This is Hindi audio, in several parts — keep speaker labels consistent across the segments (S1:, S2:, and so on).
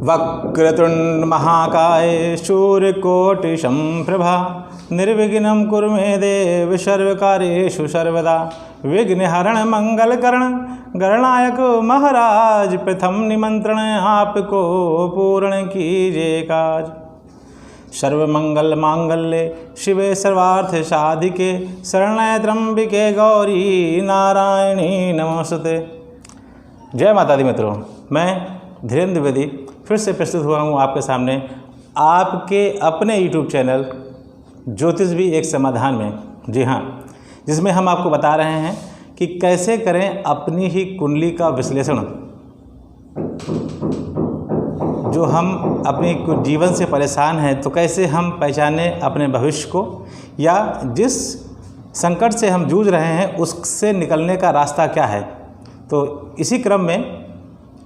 S1: वक्रतुंड महाकाय सूर्यकोटि संप्रभा निर्विघ्नं कुरु मे देव सर्वकार्येषु सर्वदा। विघ्नहरण मंगलकरण गणनायक महाराज, प्रथम निमंत्रण आपको पूर्ण कीजिए काज। सर्वमंगल मांगल्ये शिवे सर्वार्थ साधिके, शरण्ये त्र्यंबिके गौरी नारायणी नमोस्तुते। जय माता दी मित्रों, मैं धीरेन्द्र द्विवेदी फिर से प्रस्तुत हुआ हूँ आपके सामने आपके अपने YouTube चैनल ज्योतिष भी एक समाधान में। जी हाँ, जिसमें हम आपको बता रहे हैं कि कैसे करें अपनी ही कुंडली का विश्लेषण। जो हम अपने जीवन से परेशान हैं तो कैसे हम पहचाने अपने भविष्य को, या जिस संकट से हम जूझ रहे हैं उससे निकलने का रास्ता क्या है। तो इसी क्रम में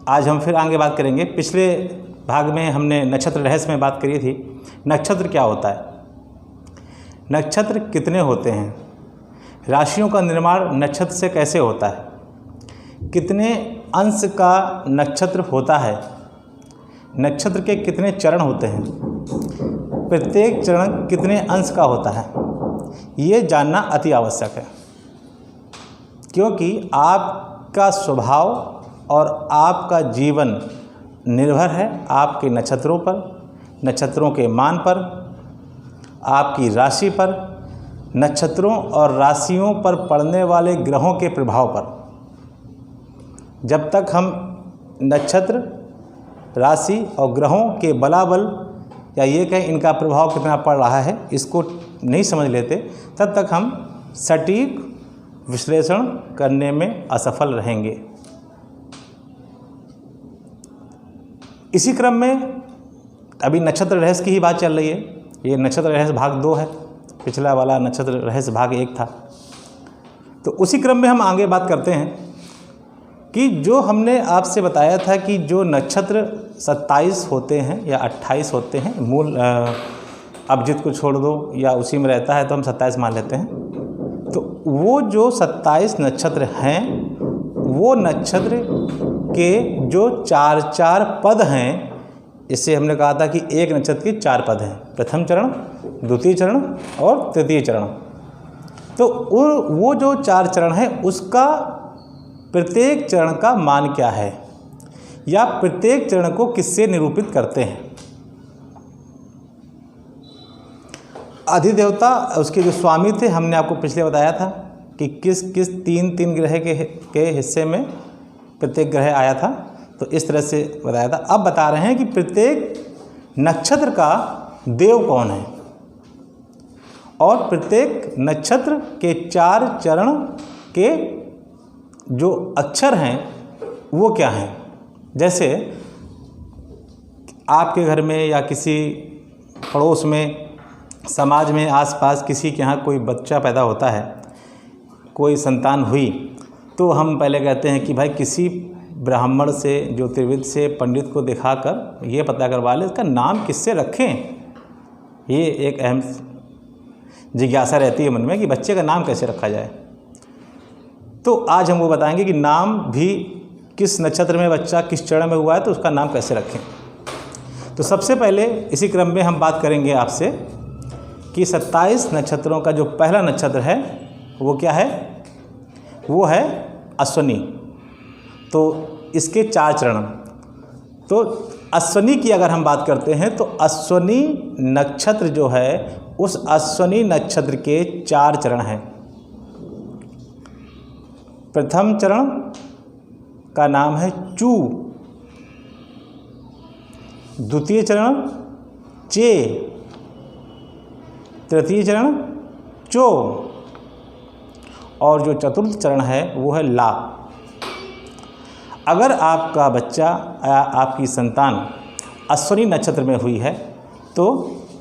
S1: आज हम फिर आगे बात करेंगे। पिछले भाग में हमने नक्षत्र रहस्य में बात करी थी। नक्षत्र क्या होता है, नक्षत्र कितने होते हैं, राशियों का निर्माण नक्षत्र से कैसे होता है, कितने अंश का नक्षत्र होता है, नक्षत्र के कितने चरण होते हैं, प्रत्येक चरण कितने अंश का होता है, ये जानना अति आवश्यक है। क्योंकि आपका स्वभाव और आपका जीवन निर्भर है आपके नक्षत्रों पर, नक्षत्रों के मान पर, आपकी राशि पर, नक्षत्रों और राशियों पर पड़ने वाले ग्रहों के प्रभाव पर। जब तक हम नक्षत्र, राशि और ग्रहों के बलाबल या ये कहें इनका प्रभाव कितना पड़ रहा है इसको नहीं समझ लेते, तब तक हम सटीक विश्लेषण करने में असफल रहेंगे। इसी क्रम में अभी नक्षत्र रहस्य की ही बात चल रही है। ये नक्षत्र रहस्य भाग 2 है, पिछला वाला नक्षत्र रहस्य भाग 1 था। तो उसी क्रम में हम आगे बात करते हैं कि जो हमने आपसे बताया था कि जो नक्षत्र 27 होते हैं या 28 होते हैं, मूल अभिजित को छोड़ दो या उसी में रहता है तो हम 27 मान लेते हैं। तो वो जो 27 नक्षत्र हैं, वो नक्षत्र के जो 4 पद हैं, इससे हमने कहा था कि एक नक्षत्र के 4 पद हैं, प्रथम चरण, द्वितीय चरण और तृतीय चरण। तो वो जो 4 चरण हैं उसका प्रत्येक चरण का मान क्या है, या प्रत्येक चरण को किससे निरूपित करते हैं। अधिदेवता उसके जो स्वामी थे, हमने आपको पिछले बताया था कि किस किस 3 ग्रह के हिस्से में प्रत्येक ग्रह आया था। तो इस तरह से बताया था। अब बता रहे हैं कि प्रत्येक नक्षत्र का देव कौन है और प्रत्येक नक्षत्र के 4 चरण के जो अक्षर हैं वो क्या हैं। जैसे आपके घर में या किसी पड़ोस में, समाज में, आसपास किसी के यहाँ कोई बच्चा पैदा होता है, कोई संतान हुई, तो हम पहले कहते हैं कि भाई किसी ब्राह्मण से, ज्योतिर्विद से, पंडित को दिखाकर ये पता करवा ले इसका नाम किससे रखें। ये एक अहम जिज्ञासा रहती है मन में कि बच्चे का नाम कैसे रखा जाए। तो आज हम वो बताएंगे कि नाम भी किस नक्षत्र में बच्चा किस चरण में हुआ है तो उसका नाम कैसे रखें। तो सबसे पहले इसी क्रम में हम बात करेंगे आपसे कि 27 नक्षत्रों का जो पहला नक्षत्र है वो क्या है, वो है अश्विनी। तो इसके 4 चरण। तो अश्विनी की अगर हम बात करते हैं तो अश्विनी नक्षत्र जो है उस अश्विनी नक्षत्र के 4 चरण हैं। प्रथम चरण का नाम है चू, द्वितीय चरण चे, तृतीय चरण चो और जो चतुर्थ चरण है वो है ला। अगर आपका बच्चा या आपकी संतान अश्विनी नक्षत्र में हुई है तो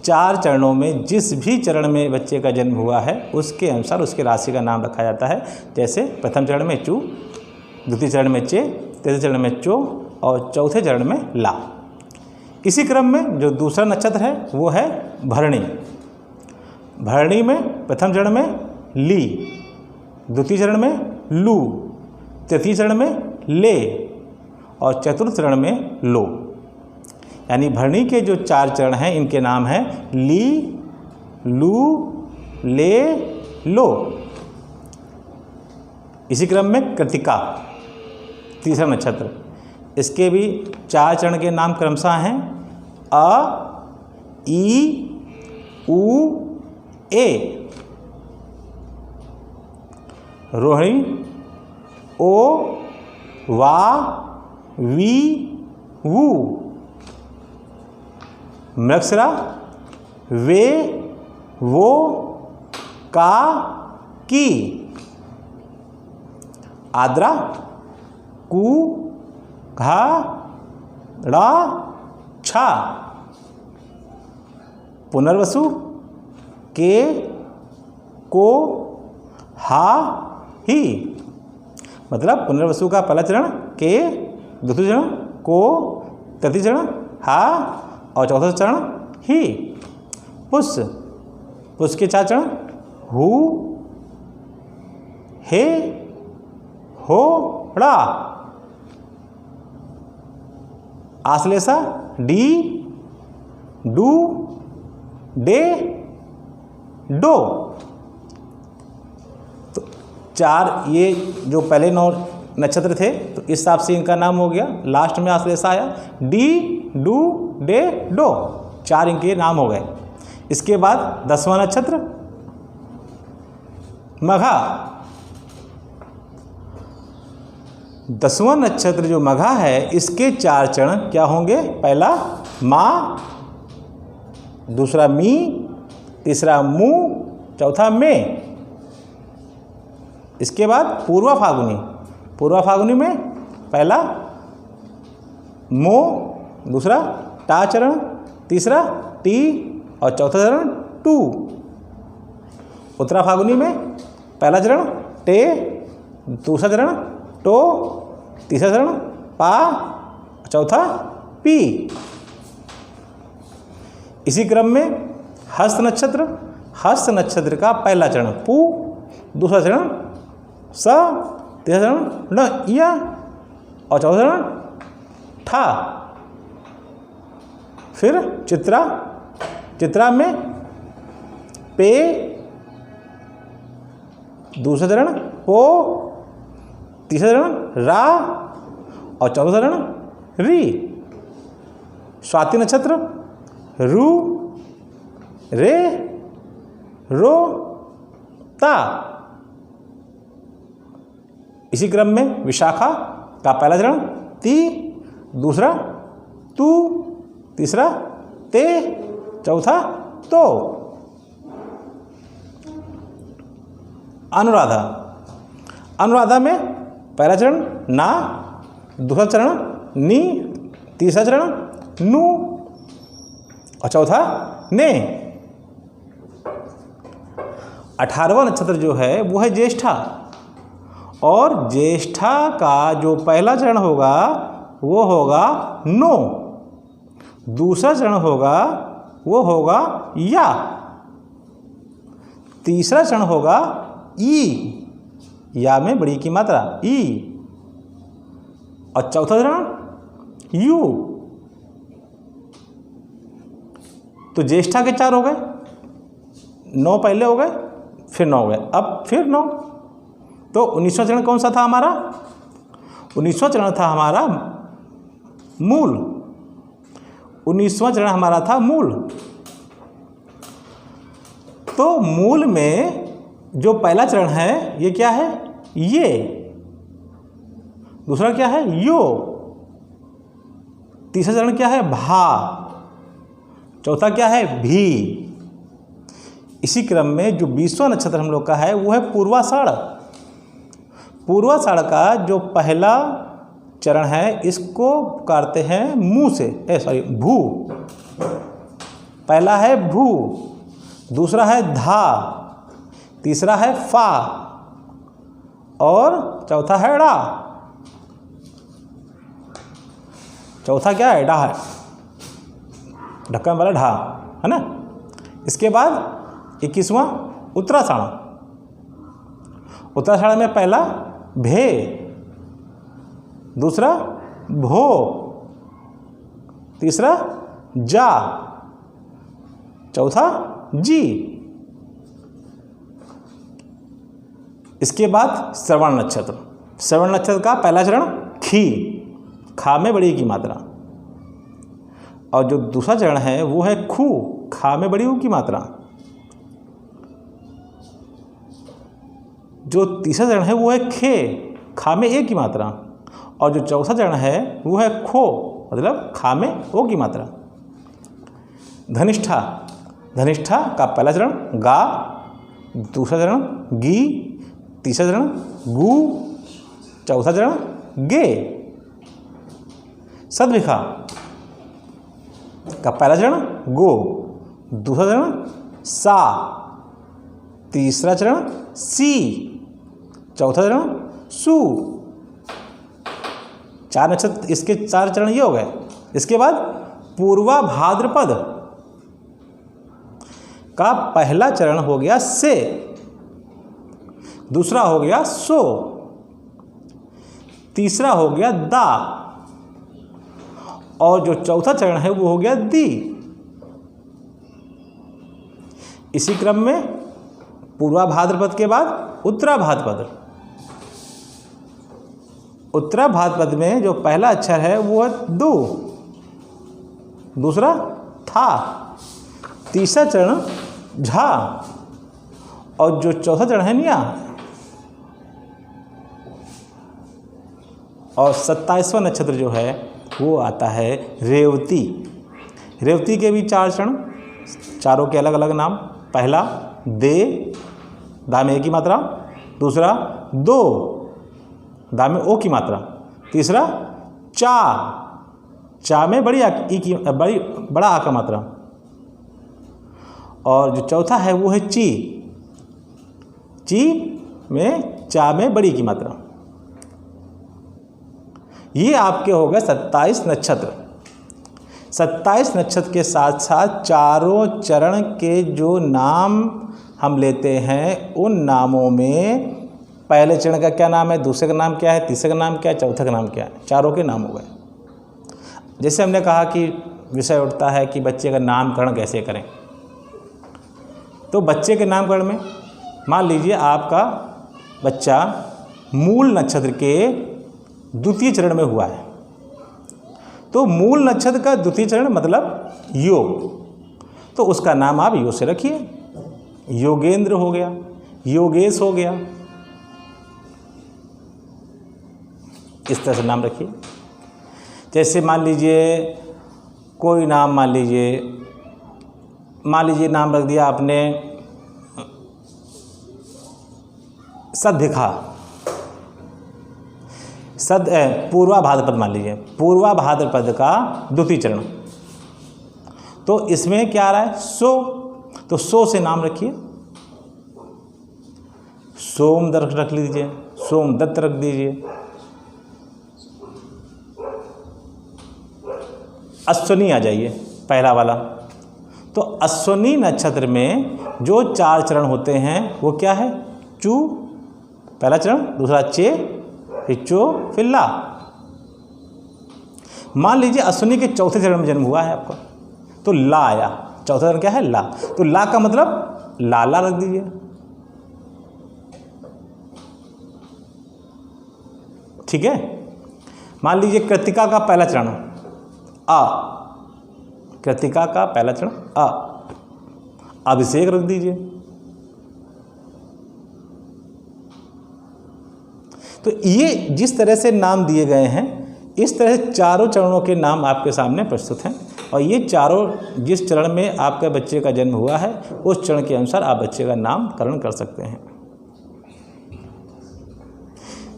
S1: 4 चरणों में जिस भी चरण में बच्चे का जन्म हुआ है उसके अनुसार उसके राशि का नाम रखा जाता है। जैसे प्रथम चरण में चू, द्वितीय चरण में चे, तृतीय चरण में चो और चौथे चरण में ला। इसी क्रम में जो दूसरा नक्षत्र है वो है भरणी। भरणी में प्रथम चरण में ली, द्वितीय चरण में लू, तृतीय चरण में ले और चतुर्थ चरण में लो। यानी भरणी के जो 4 चरण हैं इनके नाम हैं ली, लू, ले, लो। इसी क्रम में कृतिका, तीसरा नक्षत्र, इसके भी 4 चरण के नाम क्रमशः हैं अ, ई, उ, ए। रोहिणी ओ, वा, वी, वू। मृगशिरा वे, वो, का, की। आद्रा कु, घा, ड़ा, छा। पुनर्वसु के, को, हा, ही। मतलब पुनर्वसु का पहला चरण के, द्वितीय चरण को, तृतीय चरण हा और चौथा चरण ही। पुष्य के 4 चरण हु, हे, हो, ड़ा। आश्लेषा डी, डू, डे, डो। तो 4 ये जो पहले 9 नक्षत्र थे तो इस हिसाब से इनका नाम हो गया। लास्ट में आश्लेषा आया, डी, डू, डे, डो, 4 इनके नाम हो गए। इसके बाद 10वां नक्षत्र मघा। 10वां नक्षत्र जो मघा है इसके 4 चरण क्या होंगे? पहला मा, दूसरा मी, तीसरा मु, चौथा में। इसके बाद पूर्वा फागुनी में पहला मो, दूसरा टा चरण, तीसरा टी और चौथा चरण टू। उत्तरा फागुनी में पहला चरण टे, दूसरा चरण टो, तीसरा चरण पा, चौथा पी। इसी क्रम में हस्त नक्षत्र का पहला चरण पू, दूसरा चरण स, तीसरा चरण न, या और चौथा चरण ठा। फिर चित्रा में पे, दूसरा चरण पो, तीसरा चरण रा और चौथा चरण री। स्वाति नक्षत्र रू, रे, रो, ता। इसी क्रम में विशाखा का पहला चरण ती, दूसरा तू, तीसरा ते, चौथा तो। अनुराधा में पहला चरण ना, दूसरा चरण नी, तीसरा चरण नू और चौथा ने। 18वां नक्षत्र जो है वो है ज्येष्ठा, और ज्येष्ठा का जो पहला चरण होगा वो होगा नो, दूसरा चरण होगा वो होगा या, तीसरा चरण होगा ई, या में बड़ी की मात्रा ई, और चौथा चरण यू। तो ज्येष्ठा के 4 हो गए, 9 पहले हो गए, फिर 9 हो गए, अब फिर 9। तो 19वां चरण कौन सा था हमारा? 19वां चरण था हमारा मूल। 19वां चरण हमारा था मूल। तो मूल में जो पहला चरण है ये क्या है? ये। दूसरा क्या है? यो। तीसरा चरण क्या है? भा। चौथा क्या है? भी। इसी क्रम में जो 20वां नक्षत्र हम लोग का है वो है पूर्वाषाढ़। पूर्वाषाढ़ का जो पहला चरण है इसको पुकारते हैं मुंह से, भू। पहला है भू, दूसरा है धा, तीसरा है फा और चौथा है डा। चौथा क्या है? डा है, ढक्कन वाला ढा, है ना। इसके बाद 21वां उत्तराषाढ़। उत्तराषाढ़ में पहला भे, दूसरा भो, तीसरा जा, चौथा जी। इसके बाद श्रवण नक्षत्र। श्रवण नक्षत्र का पहला चरण खी, खा में बड़ी की मात्रा, और जो दूसरा चरण है वो है खू, खा में बड़ी ऊ की मात्रा। जो तीसरा चरण है वो है खे, खा में ए की मात्रा, और जो चौथा चरण है वो है खो, मतलब खा में ओ की मात्रा। धनिष्ठा। धनिष्ठा का पहला चरण गा, दूसरा चरण गी, तीसरा चरण गू, चौथा चरण गे। सद्विखा का पहला चरण गो, दूसरा चरण सा, तीसरा चरण सी, चौथा चरण सू। चार नक्षत्र, इसके चार चरण ये हो गए। इसके बाद पूर्वा भाद्रपद का पहला चरण हो गया से, दूसरा हो गया सो, तीसरा हो गया दा, और जो चौथा चरण है वो हो गया दी। इसी क्रम में पूर्वा भाद्रपद के बाद उत्तरा भाद्रपद। उत्तरा भाद्रपद में जो पहला अक्षर है वो है दू, दूसरा था, तीसरा चरण झा, और जो चौथा चरण है निया। और 27वां नक्षत्र जो है वो आता है रेवती। रेवती के भी चार चरण, चारों के अलग अलग नाम। पहला दे, दा में ए की मात्रा, दूसरा दो, दा में ओ की मात्रा, तीसरा चा, चा में बड़ी ई की बड़ा आ का मात्रा, और जो चौथा है वो है ची, ची में चा में बड़ी की मात्रा। ये आपके हो गए 27 नक्षत्र। 27 नक्षत्र के साथ साथ चारों चरण के जो नाम हम लेते हैं, उन नामों में पहले चरण का क्या नाम है, दूसरे का नाम क्या है, तीसरे का नाम क्या है, चौथे का नाम क्या है, चारों के नाम हो गए। जैसे हमने कहा कि विषय उठता है कि बच्चे का नामकरण कैसे करें, तो बच्चे के नामकरण में मान लीजिए आपका बच्चा मूल नक्षत्र के द्वितीय चरण में हुआ है, तो मूल नक्षत्र का द्वितीय चरण मतलब योग, तो उसका नाम आप योग से रखिए। योगेंद्र हो गया, योगेश हो गया, इस तरह से नाम रखिए। जैसे मान लीजिए कोई नाम, मान लीजिए नाम रख दिया आपने सद्विखा, पूर्वा भाद्रपद मान लीजिए, पूर्वा भाद्रपद का द्वितीय चरण, तो इसमें क्या आ रहा है सो, तो सो से नाम रखिए। सोमदत्त रख लीजिए, सोमदत्त रख दीजिए। अश्वनी आ जाइए पहला वाला, तो अश्वनी नक्षत्र में जो चार चरण होते हैं वो क्या है, चू पहला चरण, दूसरा चे, फिर चो, फिर ला। मान लीजिए अश्विनी के चौथे चरण में जन्म हुआ है आपका, तो ला आया, चौथा चरण क्या है ला, तो ला का मतलब लाला रख दीजिए। ठीक है। मान लीजिए कृतिका का पहला चरण आ, कृतिका का पहला चरण आ, अभिषेक रख दीजिए। तो ये जिस तरह से नाम दिए गए हैं, इस तरह से चारों चरणों के नाम आपके सामने प्रस्तुत हैं, और ये चारों जिस चरण में आपके बच्चे का जन्म हुआ है उस चरण के अनुसार आप बच्चे का नामकरण कर सकते हैं।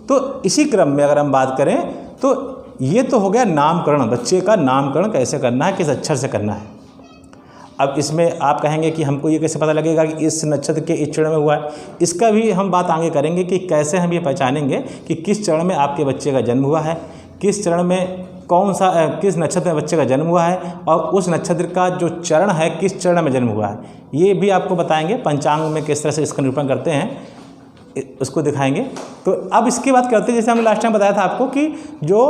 S1: तो इसी क्रम में अगर हम बात करें तो ये तो हो गया नामकरण, बच्चे का नामकरण कैसे करना है, किस अक्षर से करना है। अब इसमें आप कहेंगे कि हमको ये कैसे पता लगेगा कि इस नक्षत्र के इस चरण में हुआ है, इसका भी हम बात आगे करेंगे कि कैसे हम ये पहचानेंगे कि किस चरण में आपके बच्चे का जन्म हुआ है, किस चरण में किस नक्षत्र में बच्चे का जन्म हुआ है, और उस नक्षत्र का जो चरण है किस चरण में जन्म हुआ है, ये भी आपको बताएंगे। पंचांग में किस तरह से इसका निरूपण करते हैं उसको दिखाएंगे। तो अब इसकी बात करते हैं, जैसे हमने लास्ट टाइम बताया था आपको कि जो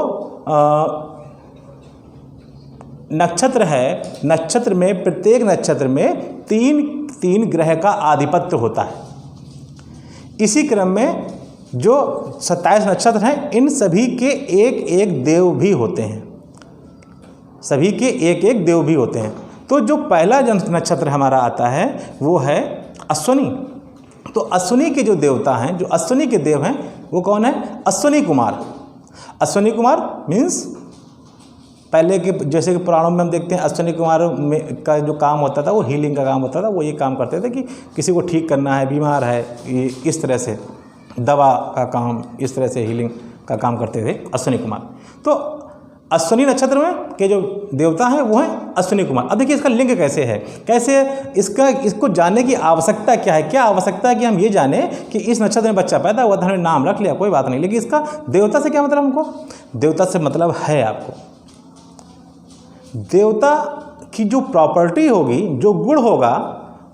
S1: नक्षत्र है, नक्षत्र में प्रत्येक नक्षत्र में तीन ग्रह का आधिपत्य होता है। इसी क्रम में जो 27 नक्षत्र हैं, इन सभी के एक एक देव भी होते हैं, सभी के एक एक देव भी होते हैं। तो जो पहला नक्षत्र हमारा आता है वो है अश्विनी। तो अश्विनी के जो देवता हैं, जो अश्विनी के देव हैं, वो कौन है? अश्विनी कुमार। अश्विनी कुमार मीन्स पहले के जैसे कि पुराणों में हम देखते हैं अश्विनी कुमार में का जो काम होता था वो हीलिंग का काम होता था। वो ये काम करते थे कि किसी को ठीक करना है, बीमार है, इस तरह से दवा का काम, इस तरह से हीलिंग का काम करते थे अश्विनी कुमार। तो अश्विनी नक्षत्र में के जो देवता हैं वो हैं अश्विनी कुमार। अब देखिए इसका लिंक कैसे है, कैसे इसको जानने की आवश्यकता क्या है? क्या आवश्यकता है कि हम ये जानें कि इस नक्षत्र में बच्चा पैदा हुआ था, हमने नाम रख लिया, कोई बात नहीं, लेकिन इसका देवता से क्या मतलब? हमको देवता से मतलब है, आपको देवता की जो प्रॉपर्टी होगी, जो गुण होगा,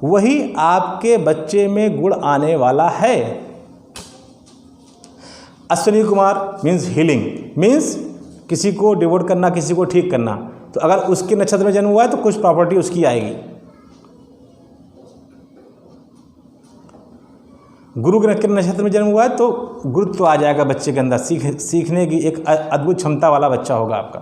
S1: वही आपके बच्चे में गुण आने वाला है। Ashwini Kumar means healing, means किसी को डिवोट करना, किसी को ठीक करना। तो अगर उसके नक्षत्र में जन्म हुआ है तो कुछ प्रॉपर्टी उसकी आएगी। गुरु के नक्षत्र में जन्म हुआ है तो गुरुत्व आ जाएगा बच्चे के अंदर, सीखने की एक अद्भुत क्षमता वाला बच्चा होगा आपका।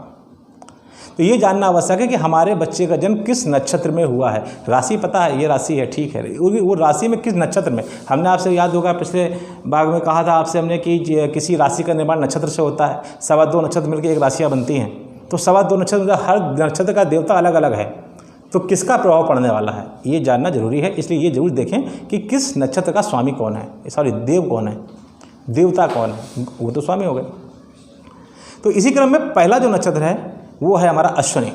S1: तो ये जानना आवश्यक है कि हमारे बच्चे का जन्म किस नक्षत्र में हुआ है। राशि पता है, ये राशि है, ठीक है, वो राशि में किस नक्षत्र में। हमने आपसे याद होगा पिछले भाग में कहा था आपसे हमने कि किसी राशि का निर्माण नक्षत्र से होता है। 2.25 नक्षत्र मिलकर एक राशियाँ बनती हैं। तो 2.25 नक्षत्र, हर नक्षत्र का देवता अलग अलग है, तो किसका प्रभाव पड़ने वाला है ये जानना जरूरी है। इसलिए ये जरूर देखें कि किस नक्षत्र का स्वामी कौन है, सॉरी देव कौन है, देवता कौन है, वो तो स्वामी हो गए। तो इसी क्रम में पहला जो नक्षत्र है वो है हमारा अश्विनी।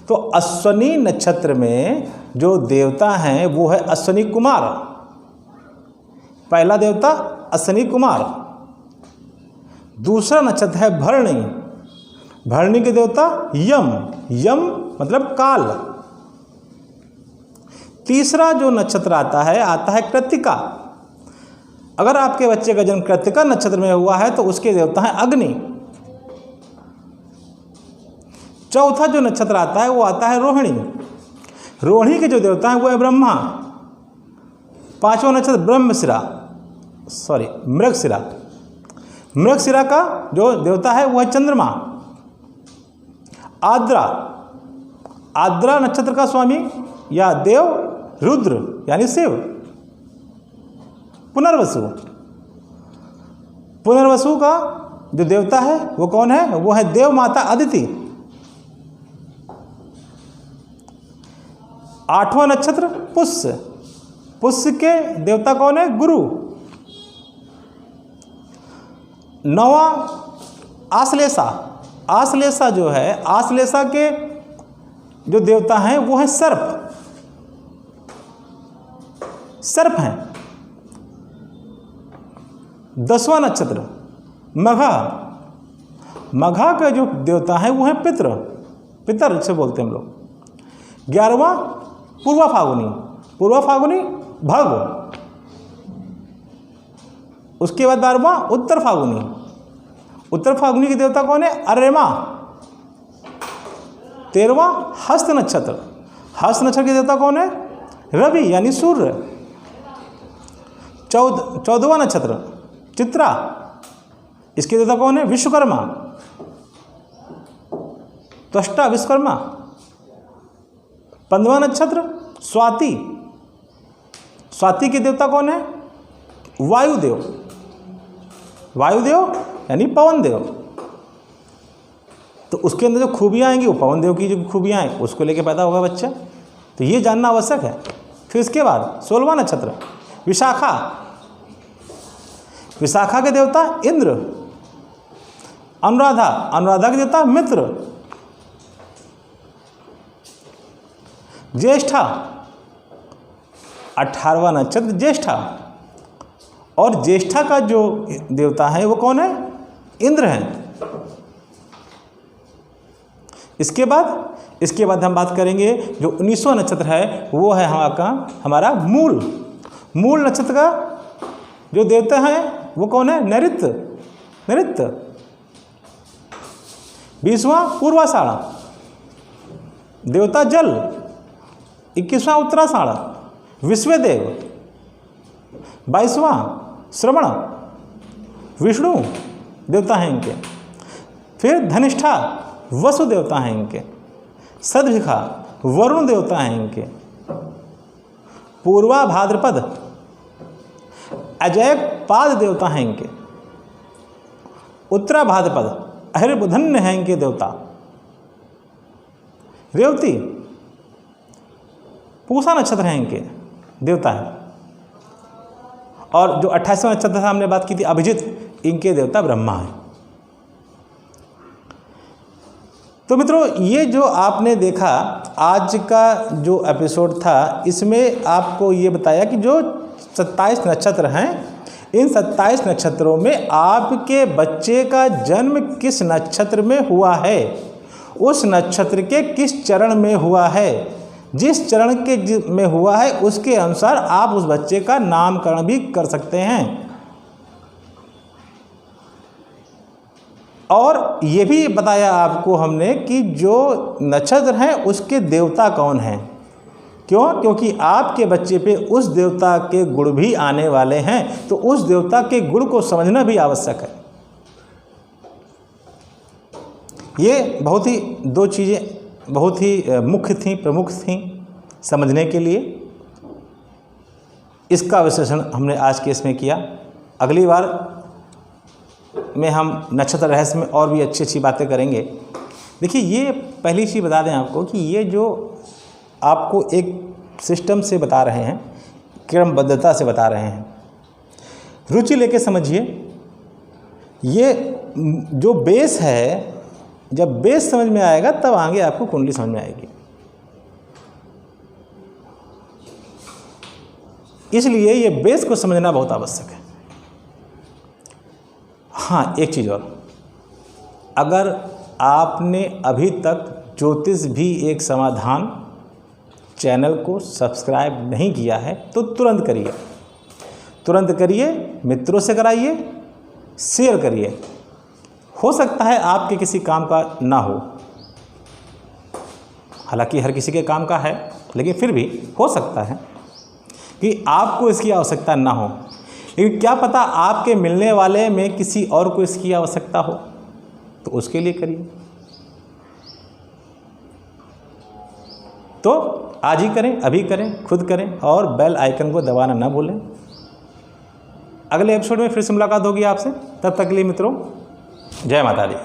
S1: तो अश्विनी नक्षत्र में जो देवता हैं वो है अश्विनी कुमार। पहला देवता अश्विनी कुमार। दूसरा नक्षत्र है भरणी। भरणी के देवता यम, यम मतलब काल। तीसरा जो नक्षत्र आता है कृत्तिका। अगर आपके बच्चे का जन्म कृत्तिका नक्षत्र में हुआ है तो उसके देवता हैं अग्नि। चौथा जो नक्षत्र आता है वो आता है रोहिणी। रोहिणी के जो देवता हैं वो है ब्रह्मा। पांचवा नक्षत्र मृगशिरा। मृगशिरा का जो देवता है वो है चंद्रमा। आद्रा नक्षत्र का स्वामी या देव रुद्र यानी शिव। पुनर्वसु का जो देवता है वो कौन है? वो है देव माता अदिति। आठवां नक्षत्र पुष्य। पुष्य के देवता कौन है? गुरु। नौवां आश्लेषा। आश्लेषा जो है, आश्लेषा के जो देवता हैं वो है सर्प हैं। 10वां नक्षत्र मघा। मघा के जो देवता हैं वो है पितर से बोलते हैं हम लोग। 11वां पूर्वा फागुनी भग। उसके बाद 12वां उत्तर फागुनी के देवता कौन है? अर्यमा। 13वां हस्त नक्षत्र के देवता कौन है? रवि यानी सूर्य। 14वां नक्षत्र चित्रा, इसके देवता कौन है? विश्वकर्मा, त्वष्टा विश्वकर्मा। 15वां नक्षत्र स्वाति के देवता कौन है? वायुदेव यानी पवन देव। तो उसके अंदर जो खूबियाँ आएंगी वो पवन देव की जो खूबियाँ हैं उसको लेके पैदा होगा बच्चा। तो ये जानना आवश्यक है। फिर इसके बाद 16वां नक्षत्र विशाखा के देवता इंद्र। अनुराधा के देवता मित्र। ज्येष्ठा 18वां नक्षत्र ज्येष्ठा, और ज्येष्ठा का जो देवता है वो कौन है? इंद्र हैं। इसके बाद हम बात करेंगे जो 19वां नक्षत्र है वो है हमारा मूल नक्षत्र का जो देवता है वो कौन है? नृत्य। 20वां पूर्वाषाढ़ा। देवता जल, 21वां उत्तराषाढ़, विश्वदेव, 22वां श्रवण, विष्णु देवता हैं इनके। फिर धनिष्ठा वसु देवता हैं इनके। सदभिखा वरुण देवता हैं इनके। पूर्वा भाद्रपद अजय पाद देवता हैं इनके। उत्तरा भाद्रपद अहिर्बुधन्य हैं इनके देवता। रेवती पूषा नक्षत्र हैं इनके देवता हैं। और जो 28वां नक्षत्र था हमने बात की थी अभिजित, इनके देवता ब्रह्मा हैं। तो मित्रों, ये जो आपने देखा आज का जो एपिसोड था, इसमें आपको ये बताया कि जो 27 नक्षत्र हैं, इन 27 नक्षत्रों में आपके बच्चे का जन्म किस नक्षत्र में हुआ है, उस नक्षत्र के किस चरण में हुआ है, जिस चरण के में हुआ है उसके अनुसार आप उस बच्चे का नामकरण भी कर सकते हैं। और ये भी बताया आपको हमने कि जो नक्षत्र हैं उसके देवता कौन हैं। क्यों? क्योंकि आपके बच्चे पे उस देवता के गुण भी आने वाले हैं, तो उस देवता के गुण को समझना भी आवश्यक है। ये बहुत ही दो चीज़ें बहुत ही मुख्य थीं, प्रमुख थीं समझने के लिए। इसका विश्लेषण हमने आज के इसमें किया। अगली बार में हम नक्षत्र रहस्य में और भी अच्छी अच्छी बातें करेंगे। देखिए, ये पहली चीज़ बता दें आपको कि ये जो आपको एक सिस्टम से बता रहे हैं, क्रमबद्धता से बता रहे हैं, रुचि लेके समझिए। ये जो बेस है, जब बेस समझ में आएगा तब आगे आपको कुंडली समझ में आएगी। इसलिए ये बेस को समझना बहुत आवश्यक है। हाँ, एक चीज़ और, अगर आपने अभी तक ज्योतिष भी एक समाधान चैनल को सब्सक्राइब नहीं किया है तो तुरंत करिए, तुरंत करिए, मित्रों से कराइए, शेयर करिए। हो सकता है आपके किसी काम का ना हो, हालांकि हर किसी के काम का है, लेकिन फिर भी हो सकता है कि आपको इसकी आवश्यकता ना हो। लेकिन क्या पता आपके मिलने वाले में किसी और को इसकी आवश्यकता हो, तो उसके लिए करिए। तो आज ही करें, अभी करें, खुद करें और बेल आइकन को दबाना ना भूलें। अगले एपिसोड में फिर से मुलाकात होगी आपसे। तब तक के लिए मित्रों, जय माता दी।